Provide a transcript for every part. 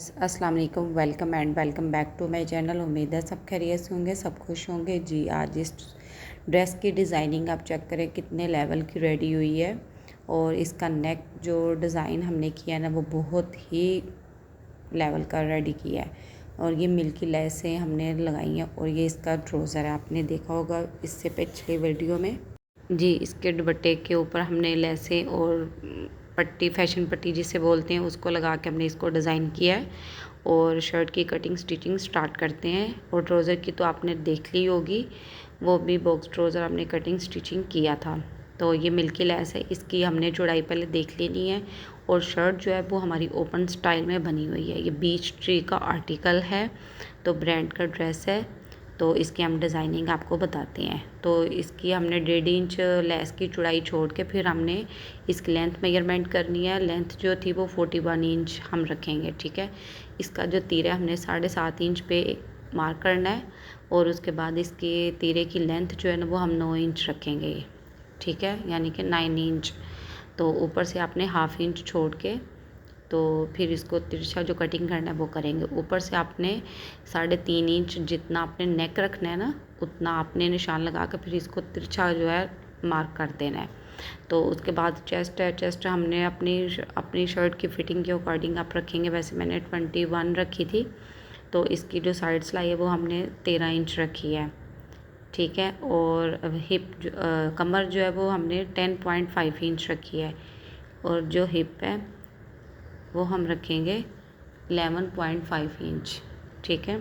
अस्सलाम वालेकुम, welcome and welcome back to my channel. उम्मीद है सब खैरियत से होंगे, सब खुश होंगे जी। आज इस ड्रेस की डिज़ाइनिंग आप चेक करें कितने लेवल की रेडी हुई है। और इसका नेक जो डिज़ाइन हमने किया है ना, वो बहुत ही लेवल का रेडी किया है। और ये मिल्की लेसें हमने लगाई हैं। और ये इसका ट्राउज़र है, आपने देखा होगा इससे पिछले वीडियो में जी। इसके दुपट्टे के ऊपर हमने लेसें और पट्टी, फैशन पट्टी जिसे बोलते हैं, उसको लगा के हमने इसको डिज़ाइन किया है। और शर्ट की कटिंग स्टिचिंग स्टार्ट करते हैं। और ट्राउज़र की तो आपने देख ली होगी, वो भी बॉक्स ट्राउज़र हमने कटिंग स्टिचिंग किया था। तो ये मिल्की लेस है, इसकी हमने चौड़ाई पहले देख लेनी है। और शर्ट जो है वो हमारी ओपन स्टाइल में बनी हुई है। ये बीच ट्री का आर्टिकल है, तो ब्रांड का ड्रेस है। तो इसकी हम डिज़ाइनिंग आपको बताते हैं। तो इसकी हमने 1.5 इंच लेस की चौड़ाई छोड़ के फिर हमने इसकी लेंथ मेजरमेंट करनी है। लेंथ जो थी वो 41 इंच हम रखेंगे, ठीक है। इसका जो तीर है हमने 7.5 इंच पे मार्क करना है। और उसके बाद इसके तीरे की लेंथ जो है ना, वो हम 9 इंच रखेंगे, ठीक है, यानी कि 9 इंच। तो ऊपर से आपने हाफ इंच छोड़ के तो फिर इसको तिरछा जो कटिंग करना है वो करेंगे। ऊपर से आपने 3.5 इंच जितना आपने नेक रखना है ना, उतना आपने निशान लगा कर फिर इसको तिरछा जो है मार्क कर देना है। तो उसके बाद चेस्ट है, चेस्ट हमने अपनी शर्ट की फिटिंग के अकॉर्डिंग आप रखेंगे। वैसे मैंने 21 रखी थी। तो इसकी जो साइड सिलाई है वो हमने 13 इंच रखी है, ठीक है। और हिप कमर जो है वो हमने 10.5 इंच रखी है। और जो हिप है वो हम रखेंगे 11.5 इंच, ठीक है।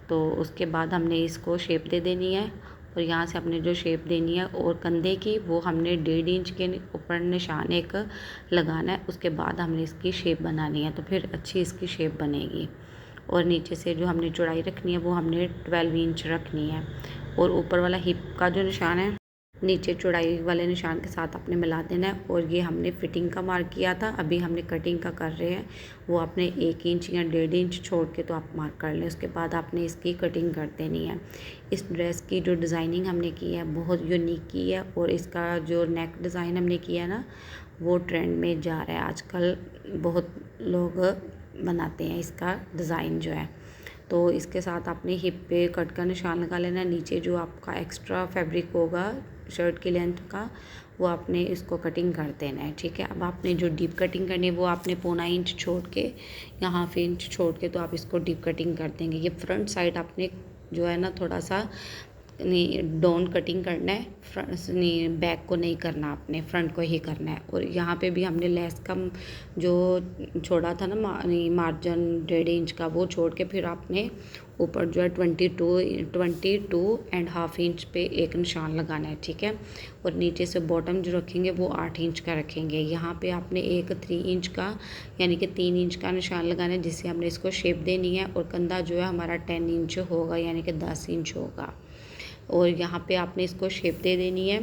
तो उसके बाद हमने इसको शेप दे देनी है। और यहाँ से हमने जो शेप देनी है और कंधे की वो हमने 1.5 इंच के ऊपर निशान एक लगाना है। उसके बाद हमने इसकी शेप बनानी है, तो फिर अच्छी इसकी शेप बनेगी। और नीचे से जो हमने चौड़ाई रखनी है वो हमने 12 इंच रखनी है। और ऊपर वाला हिप का जो निशान है नीचे चौड़ाई वाले निशान के साथ आपने मिला देना है। और ये हमने फिटिंग का मार्क किया था, अभी हमने कटिंग का कर रहे हैं। वो आपने 1 इंच या 1.5 इंच छोड़ के तो आप मार्क कर लें। उसके बाद आपने इसकी कटिंग कर देनी है। इस ड्रेस की जो डिज़ाइनिंग हमने की है बहुत यूनिक की है। और इसका जो नेक डिज़ाइन हमने किया है ना, वो ट्रेंड में जा रहा है आजकल, बहुत लोग बनाते हैं इसका डिज़ाइन जो है। तो इसके साथ आपने हिप पे कट का निशान लगा लेना है। नीचे जो आपका एक्स्ट्रा फैब्रिक होगा शर्ट की लेंथ का, वो आपने इसको कटिंग कर देना है, ठीक है। अब आपने जो डीप कटिंग करनी है वो आपने 1.25 इंच छोड़ के या हाफ इंच छोड़ के तो आप इसको डीप कटिंग कर देंगे। ये फ्रंट साइड आपने जो है ना थोड़ा सा नहीं डाउन कटिंग करना है, फ्रंट नहीं, बैक को नहीं करना, आपने फ्रंट को ही करना है। और यहाँ पे भी हमने लेस का जो छोड़ा था ना मार्जिन 1.5 इंच का, वो छोड़ के फिर आपने ऊपर जो है 22 एंड हाफ इंच पे एक निशान लगाना है, ठीक है। और नीचे से बॉटम जो रखेंगे वो 8 इंच का रखेंगे। यहाँ पे आपने एक 3 इंच का यानी कि 3 इंच का निशान लगाना है, जिससे हमने इसको शेप देनी है। और कंधा जो है हमारा 10 इंच होगा, यानी कि 10 इंच होगा। और यहाँ पे आपने इसको शेप दे देनी है।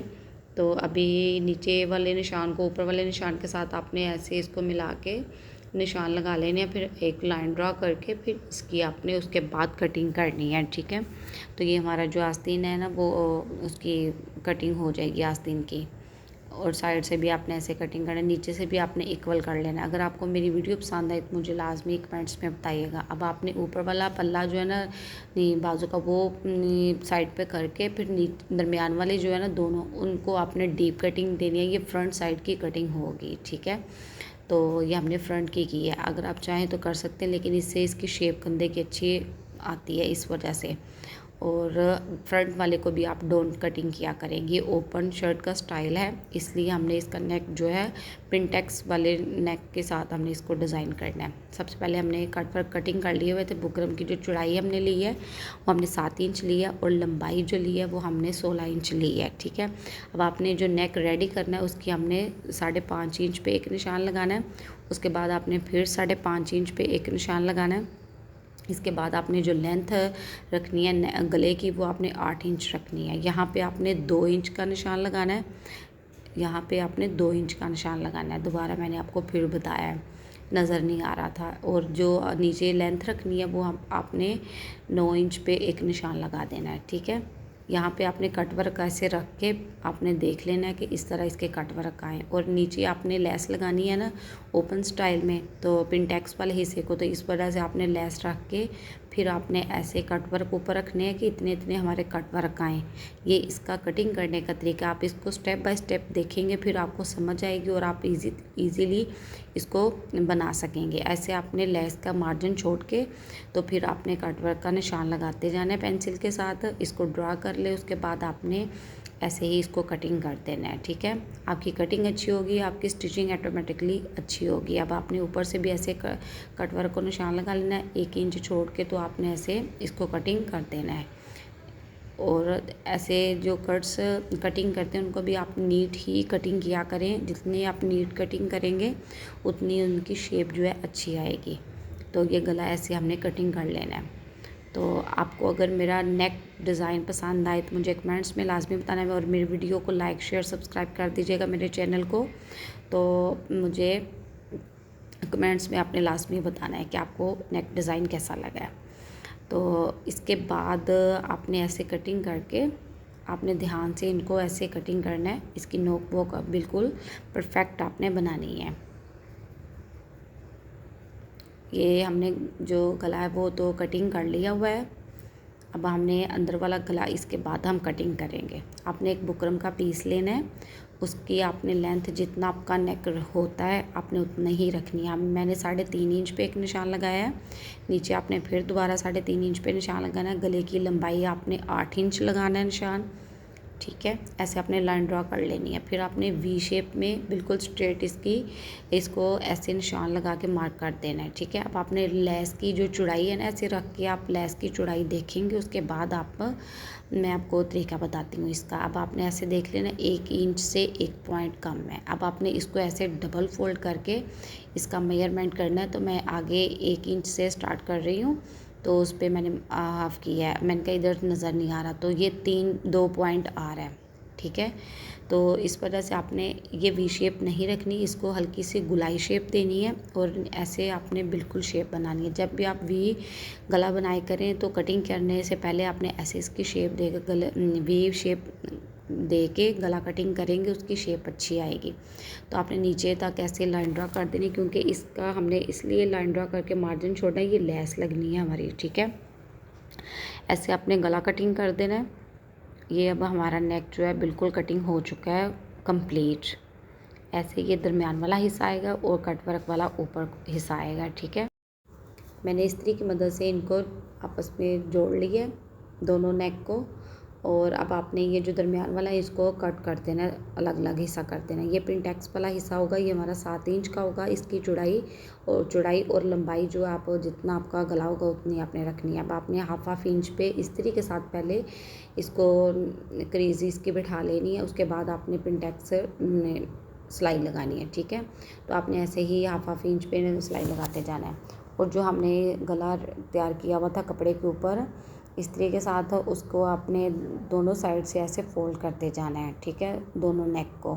तो अभी नीचे वाले निशान को ऊपर वाले निशान के साथ आपने ऐसे इसको मिला के निशान लगा लेने हैं। फिर एक लाइन ड्रा करके फिर इसकी आपने उसके बाद कटिंग करनी है, ठीक है। तो ये हमारा जो आस्तीन है ना, वो उसकी कटिंग हो जाएगी आस्तीन की। और साइड से भी आपने ऐसे कटिंग करना है, नीचे से भी आपने इक्वल कर लेना है। अगर आपको मेरी वीडियो पसंद आए तो मुझे लाजमी कमेंट्स में बताइएगा। अब आपने ऊपर वाला पल्ला जो है ना बाजू का, वो साइड पे करके फिर दरमियान वाले जो है ना दोनों, उनको आपने डीप कटिंग देनी है। ये फ्रंट साइड की कटिंग होगी, ठीक है। तो ये हमने फ्रंट की है। अगर आप चाहें तो कर सकते हैं, लेकिन इससे इसकी शेप कंधे की अच्छी आती है इस वजह से। और फ्रंट वाले को भी आप डाउन कटिंग किया करेंगे। ओपन शर्ट का स्टाइल है, इसलिए हमने इसका नेक जो है पिनटेक्स वाले नेक के साथ हमने इसको डिज़ाइन करना है। सबसे पहले हमने कट पर कटिंग कर लिए हुए थे। बुकरम की जो चौड़ाई हमने ली है वो हमने 7 इंच ली है। और लंबाई जो ली है वो हमने 16 इंच ली है, ठीक है। अब आपने जो नेक रेडी करना है उसकी हमने 5.5 इंच पे एक निशान लगाना है। उसके बाद आपने फिर 5.5 इंच पे एक निशान लगाना है। इसके बाद आपने जो लेंथ रखनी है गले की, वो आपने 8 इंच रखनी है। यहाँ पे आपने 2 इंच का निशान लगाना है, यहाँ पे आपने 2 इंच का निशान लगाना है। दोबारा मैंने आपको फिर बताया है, नज़र नहीं आ रहा था। और जो नीचे लेंथ रखनी है वो आपने 9 इंच पे एक निशान लगा देना है, ठीक है। यहाँ पे आपने कट वर्क ऐसे रख के आपने देख लेना है कि इस तरह इसके कट वर्क आए। और नीचे आपने लेस लगानी है ना, ओपन स्टाइल में, तो पिनटेक्स वाले हिस्से को, तो इस वजह से आपने लेस रख के फिर आपने ऐसे कट वर्क ऊपर रखने हैं कि इतने इतने हमारे कट वर्क आएँ। ये इसका कटिंग करने का तरीका, आप इसको स्टेप बाय स्टेप देखेंगे फिर आपको समझ आएगी और आप ईज़िली इसको बना सकेंगे। ऐसे आपने लेस का मार्जिन छोड़ के तो फिर आपने कट वर्क का निशान लगाते जाना है पेंसिल के साथ, इसको ड्रा कर ले। उसके बाद आपने ऐसे ही इसको कटिंग कर देना है, ठीक है। आपकी कटिंग अच्छी होगी, आपकी स्टिचिंग ऑटोमेटिकली अच्छी होगी। अब आपने ऊपर से भी ऐसे कट वर्क को निशान लगा लेना है 1 इंच छोड़ के, तो आपने ऐसे इसको कटिंग कर देना है। और ऐसे जो कटिंग करते हैं उनको भी आप नीट ही कटिंग किया करें, जितनी आप नीट कटिंग करेंगे उतनी उनकी शेप जो है अच्छी आएगी। तो ये गला ऐसे हमने कटिंग कर लेना है। तो आपको अगर मेरा नेक डिज़ाइन पसंद आए तो मुझे कमेंट्स में लाजमी बताना है, और मेरी वीडियो को लाइक शेयर सब्सक्राइब कर दीजिएगा मेरे चैनल को। तो मुझे कमेंट्स में आपने लाजमी बताना है कि आपको नेक डिज़ाइन कैसा लगा है। तो इसके बाद आपने ऐसे कटिंग करके आपने ध्यान से इनको ऐसे कटिंग करना है। इसकी नोक वोक बिल्कुल परफेक्ट आपने बनानी है। ये हमने जो गला है वो तो कटिंग कर लिया हुआ है। अब हमने अंदर वाला गला इसके बाद हम कटिंग करेंगे। आपने एक बुकरम का पीस लेना है, उसकी आपने लेंथ जितना आपका नेक होता है आपने उतना ही रखनी है। मैंने 3.5 इंच पे एक निशान लगाया है, नीचे आपने फिर दोबारा 3.5 इंच पे निशान लगाना है। गले की लंबाई आपने 8 इंच लगाना है निशान, ठीक है। ऐसे आपने लाइन ड्रा कर लेनी है। फिर आपने वी शेप में बिल्कुल स्ट्रेट इसको ऐसे निशान लगा के मार्क कर देना है, ठीक है। अब आपने लेस की जो चौड़ाई है ना, ऐसे रख के आप लेस की चौड़ाई देखेंगे। उसके बाद मैं आपको तरीका बताती हूँ इसका। अब आपने ऐसे देख लेना 1 इंच से 1 पॉइंट कम है। अब आपने इसको ऐसे डबल फोल्ड करके इसका मेजरमेंट करना है। तो मैं आगे 1 इंच से स्टार्ट कर रही हूँ, तो उस पर मैंने हाफ़ किया है। मैंने कहा इधर नज़र नहीं आ रहा, तो ये 2 पॉइंट आ रहा है, ठीक है। तो इस वजह से आपने ये वी शेप नहीं रखनी, इसको हल्की सी गुलाई शेप देनी है और ऐसे आपने बिल्कुल शेप बनानी है। जब भी आप वी गला बनाई करें तो कटिंग करने से पहले आपने ऐसे इसकी शेप देकर वी शेप दे के गला कटिंग करेंगे, उसकी शेप अच्छी आएगी। तो आपने नीचे तक ऐसे लाइन ड्रा कर देनी, क्योंकि इसका हमने इसलिए लाइन ड्रा करके मार्जिन छोड़ना है, ये लेस लगनी है हमारी, ठीक है। ऐसे आपने गला कटिंग कर देना है। ये अब हमारा नेक जो है बिल्कुल कटिंग हो चुका है कंप्लीट। ऐसे ये दरमियान वाला हिस्सा आएगा और कट वर्क वाला ऊपर हिस्सा आएगा, ठीक है। मैंने इस्त्री की मदद से इनको आपस में जोड़ लिया दोनों नेक को, और अब आपने ये जो दरमियान वाला है इसको कट कर देना, अलग अलग हिस्सा कर देना। ये पिनटेक्स वाला हिस्सा होगा, ये हमारा 7 इंच का होगा। इसकी चौड़ाई और लंबाई जो आप जितना आपका गला होगा उतनी आपने रखनी है। अब आपने हाफ इंच पे इस्त्री के साथ पहले इसको क्रीज इसकी बिठा लेनी है। उसके बाद आपने पिनटेक्स सिलाई लगानी है, ठीक है। तो आपने ऐसे ही हाफ इंच पे सिलाई लगाते जाना है। और जो हमने गला तैयार किया हुआ था कपड़े के ऊपर इस्त्री के साथ, उसको आपने दोनों साइड से ऐसे फोल्ड करते जाना है, ठीक है, दोनों नेक को,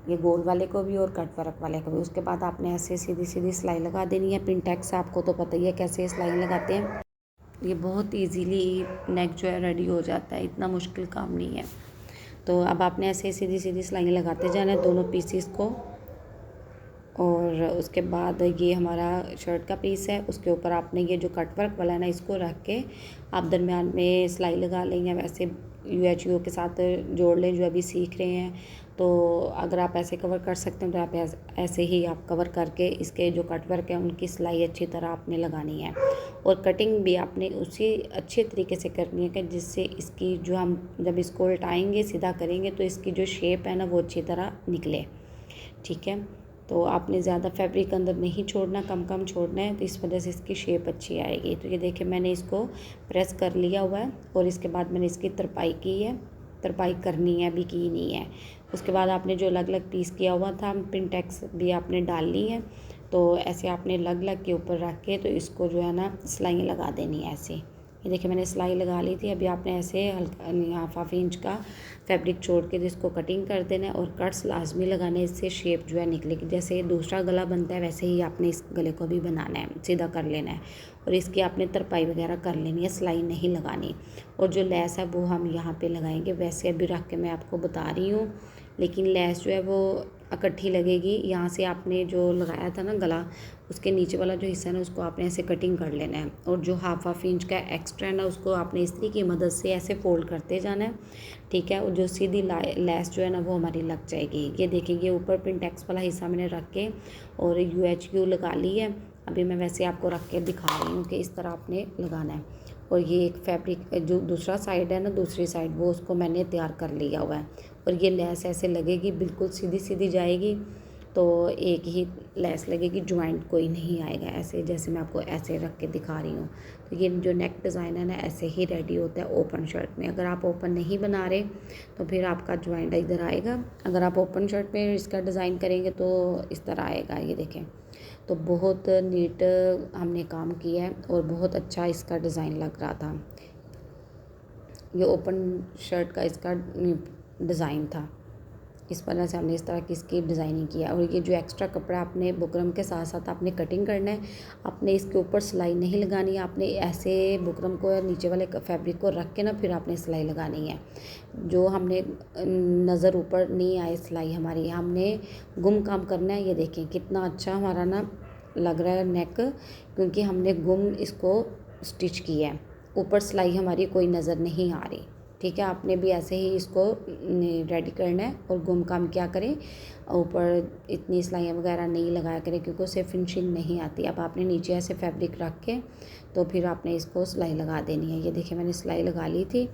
ये गोल वाले को भी और कट वर्क वाले को भी। उसके बाद आपने ऐसे सीधी सीधी सिलाई लगा देनी है। पिनटेक्स आपको तो पता ही है कैसे सिलाई लगाते हैं। ये बहुत इजीली नेक जो है रेडी हो जाता है, इतना मुश्किल काम नहीं है। तो अब आपने ऐसे सीधी सीधी सिलाई लगाते जाना है दोनों पीसीस को। और उसके बाद ये हमारा शर्ट का पीस है, उसके ऊपर आपने ये जो कट वर्क वाला है ना, इसको रख के आप दरमियान में सिलाई लगा लें, या वैसे UHU के साथ जोड़ लें जो अभी सीख रहे हैं। तो अगर आप ऐसे कवर कर सकते हैं तो आप ऐसे ही आप कवर करके इसके जो कट वर्क है उनकी सिलाई अच्छी तरह आपने लगानी है। और कटिंग भी आपने उसी अच्छे तरीके से करनी है कि जिससे इसकी जो हम जब इसको उल्टाएँगे सीधा करेंगे तो इसकी जो शेप है ना वो अच्छी तरह निकले, ठीक है। तो आपने ज़्यादा फैब्रिक अंदर नहीं छोड़ना, कम कम छोड़ना है, तो इस वजह से इसकी शेप अच्छी आएगी। तो ये देखिए मैंने इसको प्रेस कर लिया हुआ है और इसके बाद मैंने इसकी तरपाई की है। तरपाई करनी है, अभी की नहीं है। उसके बाद आपने जो अलग अलग पीस किया हुआ था पिनटेक्स भी आपने डाल ली है। तो ऐसे आपने अलग अलग के ऊपर रख के तो इसको जो है ना सिलाई लगा देनी है ऐसे। ये देखिए मैंने सिलाई लगा ली थी। अभी आपने ऐसे हल्का हाफ इंच का फैब्रिक छोड़ के इसको कटिंग कर देना है और कट्स लाजमी लगाने, इससे शेप जो है निकलेगी। जैसे दूसरा गला बनता है वैसे ही आपने इस गले को भी बनाना है, सीधा कर लेना है और इसकी आपने तरपाई वगैरह कर लेनी है, सिलाई नहीं लगानी। और जो लेस है वो हम यहाँ पे लगाएंगे। वैसे अभी रख के मैं आपको बता रही हूँ, लेकिन लेस जो है वो इकट्ठी लगेगी। यहाँ से आपने जो लगाया था ना गला, उसके नीचे वाला जो हिस्सा है ना उसको आपने ऐसे कटिंग कर लेना है, और जो हाफ इंच का एक्स्ट्रा है ना उसको आपने इस्त्री की मदद से ऐसे फोल्ड करते जाना है, ठीक है। और जो सीधी लेस जो है ना वो हमारी लग जाएगी। ये देखिए ऊपर पिंटेक्स वाला हिस्सा मैंने रख के और UHQ लगा ली है। अभी मैं वैसे आपको रख के दिखा रही हूँ कि इस तरह आपने लगाना है। और ये एक फैब्रिक जो दूसरा साइड है ना, दूसरी साइड वो उसको मैंने तैयार कर लिया हुआ है। और ये लेस ऐसे लगेगी, बिल्कुल सीधी सीधी जाएगी, तो एक ही लेस लगेगी, ज्वाइंट कोई नहीं आएगा। ऐसे जैसे मैं आपको ऐसे रख के दिखा रही हूँ। तो ये जो नेक डिज़ाइन है ना ऐसे ही रेडी होता है ओपन शर्ट में। अगर आप ओपन नहीं बना रहे तो फिर आपका ज्वाइंट इधर आएगा। अगर आप ओपन शर्ट में इसका डिज़ाइन करेंगे तो इस तरह आएगा। ये देखें, तो बहुत नीट हमने काम किया है और बहुत अच्छा इसका डिज़ाइन लग रहा था। ये ओपन शर्ट का इसका डिज़ाइन था। इस वजह से हमने इस तरह की इसकी डिज़ाइनिंग किया। और ये जो एक्स्ट्रा कपड़ा आपने बुकरम के साथ साथ आपने कटिंग करना है। आपने इसके ऊपर सिलाई नहीं लगानी है, आपने ऐसे बुकरम को नीचे वाले फैब्रिक को रख के ना फिर आपने सिलाई लगानी है। जो हमने नज़र ऊपर नहीं आए सिलाई हमारी, हमने गुम काम करना है। ये देखें कितना अच्छा हमारा ना लग रहा है नेक, क्योंकि हमने गुम इसको स्टिच किया है। ऊपर सिलाई हमारी कोई नज़र नहीं आ रही, ठीक है। आपने भी ऐसे ही इसको रेडी करना है और गुम काम क्या करें, ऊपर इतनी सिलाइयाँ वगैरह नहीं लगाया करें क्योंकि उससे फिनिशिंग नहीं आती। अब आपने नीचे ऐसे फैब्रिक रख के तो फिर आपने इसको सिलाई लगा देनी है। ये देखिए मैंने सिलाई लगा ली थी।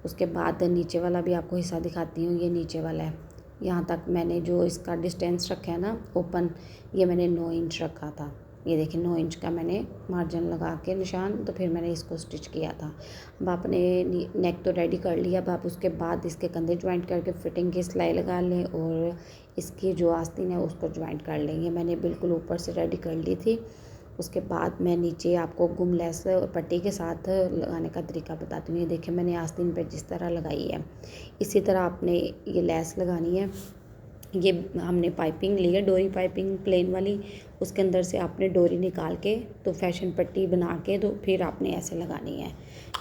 उसके बाद नीचे वाला भी आपको हिस्सा दिखाती हूँ। ये नीचे वाला है, यहाँ तक मैंने जो इसका डिस्टेंस रखा है ना ओपन, ये मैंने 9 इंच रखा था। ये देखिए 9 इंच का मैंने मार्जिन लगा के निशान, तो फिर मैंने इसको स्टिच किया था। अब आपने नेक तो रेडी कर लिया। अब आप उसके बाद इसके कंधे ज्वाइंट करके फिटिंग की सिलाई लगा लें और इसकी जो आस्तीन है उसको ज्वाइंट कर लें। ये मैंने बिल्कुल ऊपर से रेडी कर ली थी। उसके बाद मैं नीचे आपको गुम लेस और पट्टी के साथ लगाने का तरीका बताती हूँ। ये देखिए मैंने आस्तीन पे जिस तरह लगाई है इसी तरह आपने ये लेस लगानी है। ये हमने पाइपिंग ली है, डोरी पाइपिंग प्लेन वाली, उसके अंदर से आपने डोरी निकाल के तो फैशन पट्टी बना के तो फिर आपने ऐसे लगानी है।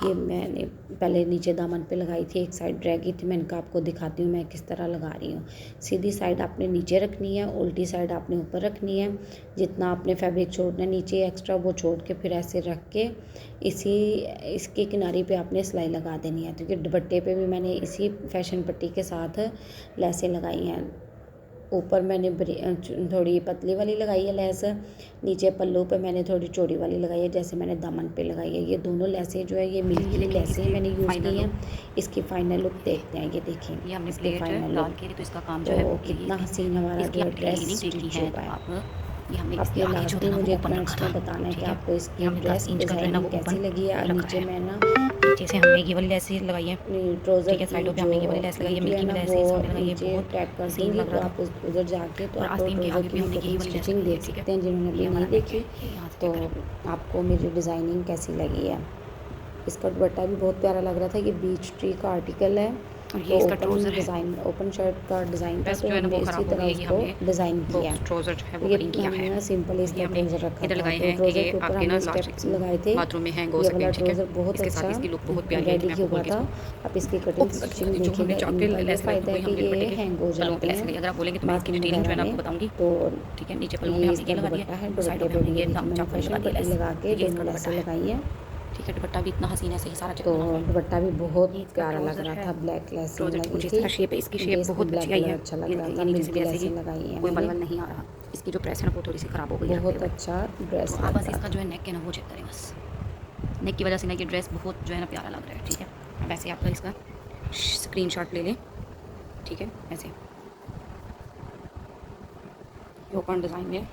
ये मैंने पहले नीचे दामन पे लगाई थी, एक साइड रह गई थी, मैंने कहा आपको दिखाती हूँ मैं किस तरह लगा रही हूँ। सीधी साइड आपने नीचे रखनी है, उल्टी साइड आपने ऊपर रखनी है। जितना आपने फैब्रिक छोड़ना है नीचे एक्स्ट्रा वो छोड़ के फिर ऐसे रख के इसकी किनारे पे आपने सिलाई लगा देनी है। क्योंकि दुपट्टे पे भी मैंने इसी फैशन पट्टी के साथ लेसें लगाई हैं। ऊपर मैंने थोड़ी पतली वाली लगाई है लेस, नीचे पल्लू पे मैंने थोड़ी चौड़ी वाली लगाई है जैसे मैंने दामन पे लगाई है। ये दोनों लेसें जो है ये मिली लेसें मैंने यूज़ की हैं। इसकी फ़ाइनल लुक देखते हैं। ये देखिए ये हमने इसकी प्लेट फाइनल डाल लुक, के तो इसका काम जो है तो वो कितना हसीन हमारा इसकी जो आपने ड्रेस लाइनिंग देखनी स्टिच है हो तो पाया। आप ये हमने इसके आपने आगे जो था लास्टली ना वो मुझे ओपन रखा कमेंट्स था, में बताना है कि ठीक है। आपको ये इसकी हमने ड्रेस 10 इंच का जो है ना डिज़ाइनिंग वो कैसी ओपन लगी है। रखा नीचे है। मैं ना नीचे से हमने ये वाली लेस लगाई है, ट्राउज़र ठीक है। की साइडों पे जो हमने ये वाली लेस लगाई है, पट्टी है मिल्की ना में लेस वो है हमने लगाई है, नीचे बहुत टैग कर हसीन दूँगी, लग तो रहा आप था। उधर जाके तो और आप आस्तीन के ट्राउज़र आगे की भी हमने यही कटिंग वाली लेस स्टिचिंग लगाई है, देख ठीक है। सकते हैं जिन्होंने ये अभी हमारा नहीं नेक देखी। है, ये यहाँ से तो चेक करें। आपको मेरी डिज़ाइनिंग कैसी लगी है। इसका दुपट्टा भी बहुत प्यारा लग रहा था। ये बीच ट्री का आर्टिकल है, और तो ये इसका ट्राउज़र है। ओपन शर्ट का डिज़ाइन था, ड्रेस तो जो है ना हमने वो इसी ख़राब हो तरह गई है, ये उसको हमने डिज़ाइन किया बॉक्स है। ट्राउज़र जो है वो ये कटिंग किया है। हमने ना सिंपल और इसका ये हमने ट्राउज़र रखा इधर था, लगाए तो हैं कि ट्राउज़र ये के ऊपर आपके ना हमने इलास्टिक्स स्टेप्स लगाए थे। बाथरूम में हैंग हो ये सके, वाला ठीक है। ट्राउज़र बहुत इसके साथ अच्छा इसकी लुक बहुत प्यारी आई थी, रेडी मैं आपको खोल के हुआ था। इसको आप इसकी कटिंग स्टिचिंग जो हमने देखिएगा। चाक पे इनका ये लेस लगाई फ़ायदा तो है वही कि हमने ये दुपट्टे के हैंग हो पल्लुओं पे जाते लेस हैं लगाई। अगर आप बोलेंगे तो मैं इसकी बाथरूम डिटेलिंग जो वगैरह है ना में। आपको बताऊंगी, तो ठीक है। नीचे पल्लुओं पे ये हमने इसका ये लगा दिया दुपट्टा है, और साइडों दुपट्टे पे पे हमने भी ये देखिए मैंने चाकू लगा फैशन दिया पट्टी लेस। लगा के तो ये इसका दोनों दुपट्टा लेसें है, लगाई हैं। ठीक है। दुपट्टा भी इतना हसीन है, सही सारा चेक तो करना आप। दुपट्टा भी बहुत ये इसका प्यारा लग ट्राउज़र रहा है, था, ब्लैक लेसिंग ट्राउज़र की लगी कुछ इस थी तरह शेप है, इसकी क्योंकि शेप इसको बहुत अच्छी ब्लैक आई कलर है। अच्छा ये लग रहा देखिए था। ये नीचे से भी मिल्की ऐसे ही लेसिंग लगाई है कोई मैंने। मलमल नहीं आ रहा। इसकी जो प्रेस है ना वो थोड़ी सी ख़राब हो गई है बहुत अच्छा ड्रेस तो आप लग बस रहा इसका था। जो है नेक है ना वो चेक करें बस। नेक की वजह से ना ये ड्रेस बहुत जो है ना प्यारा लग रहा है, ठीक है। अब ऐसे आप इसका स्क्रीनशॉट ले लें, ठीक है। ऐसे ये ओपन डिज़ाइन में